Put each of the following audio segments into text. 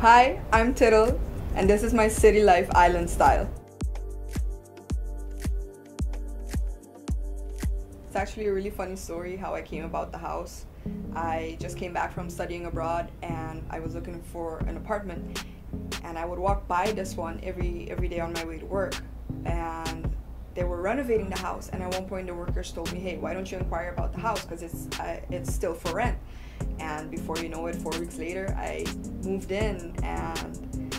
Hi, I'm Tittle, and this is my city life island style. It's actually a really funny story how I came about the house. I just came back from studying abroad and I was looking for an apartment, and I would walk by this one every day on my way to work, and they were renovating the house, and at one point the workers told me, hey, why don't you inquire about the house, because it's still for rent. And before you know it, 4 weeks later, I moved in, and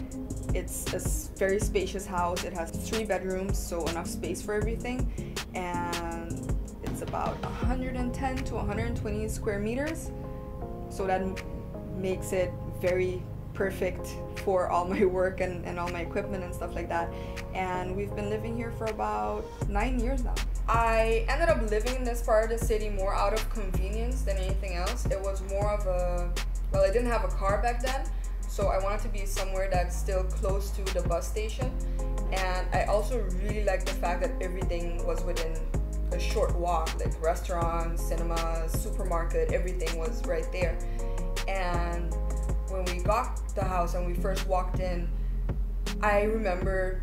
it's a very spacious house. It has 3 bedrooms, so enough space for everything, and it's about 110 to 120 square meters, so that makes it very perfect for all my work and all my equipment and stuff like that. And we've been living here for about 9 years now. I ended up living in this part of the city more out of convenience than anything else. It was more of a, well, I didn't have a car back then, so I wanted to be somewhere that's still close to the bus station. And I also really liked the fact that everything was within a short walk, like restaurants, cinemas, supermarket, everything was right there. And when we got the house and we first walked in, I remember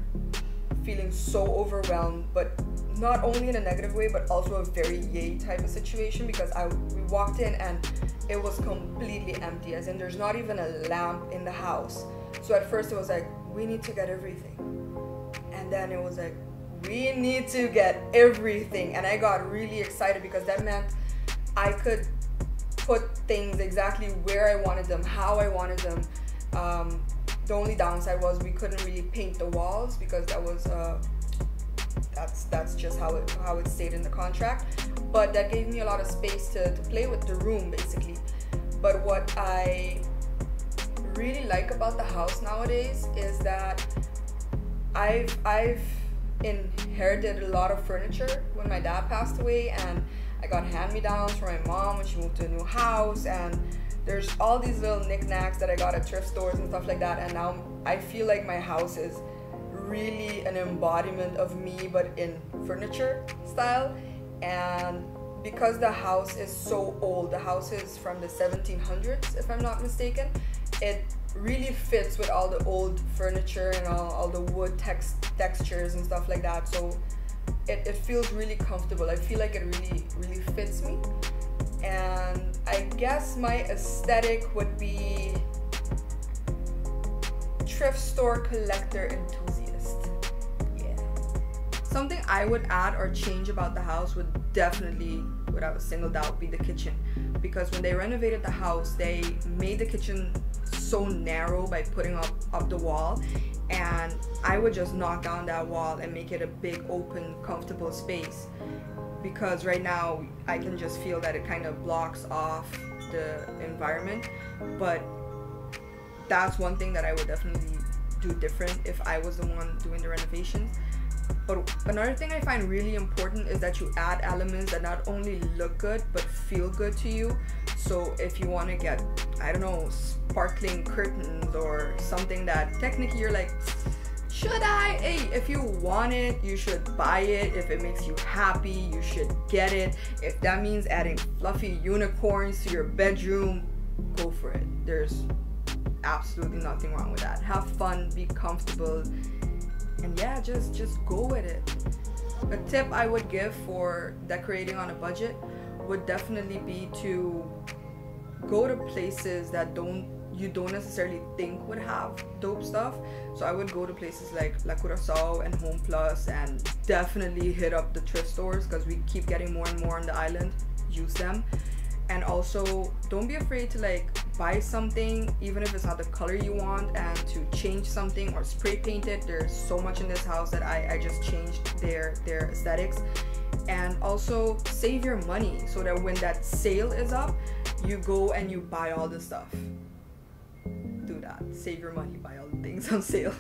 feeling so overwhelmed, but not only in a negative way, but also a very yay type of situation, because we walked in and it was completely empty, as in there's not even a lamp in the house. So at first it was like, we need to get everything. And then it was like, we need to get everything. And I got really excited because that meant I could put things exactly where I wanted them, how I wanted them. The only downside was we couldn't really paint the walls, because that was that's just how it stayed in the contract. But that gave me a lot of space to play with the room, basically. But what I really like about the house nowadays is that I've inherited a lot of furniture when my dad passed away, and I got hand-me-downs from my mom when she moved to a new house, and there's all these little knickknacks that I got at thrift stores and stuff like that. And now I feel like my house is really an embodiment of me, but in furniture style. And because the house is so old, the house is from the 1700s if I'm not mistaken, it really fits with all the old furniture and all the wood textures and stuff like that. So it feels really comfortable. I feel like it really fits me. And I guess my aesthetic would be thrift store collector enthusiast. Yeah. Something I would add or change about the house would definitely, without a single doubt, be the kitchen. Because when they renovated the house, they made the kitchen so narrow by putting up the wall, and I would just knock down that wall and make it a big, open, comfortable space. Because right now I can just feel that it kind of blocks off the environment. But that's one thing that I would definitely do different if I was the one doing the renovations. But another thing I find really important is that you add elements that not only look good but feel good to you. So if you want to get, I don't know, sparkling curtains or something that technically you're like, should I? Hey, if you want it, you should buy it. If it makes you happy, you should get it. If that means adding fluffy unicorns to your bedroom, go for it. There's absolutely nothing wrong with that. Have fun, be comfortable, and yeah, just go with it. A tip I would give for decorating on a budget would definitely be to go to places that you don't necessarily think would have dope stuff. So I would go to places like Curacao and Home Plus, and definitely hit up the thrift stores, because we keep getting more and more on the island. Use them. And also, don't be afraid to like buy something, even if it's not the color you want, and to change something or spray paint it. There's so much in this house that I just changed their aesthetics. And also save your money, so that when that sale is up, you go and you buy all the stuff. Do that. Save your money, buy all the things on sale.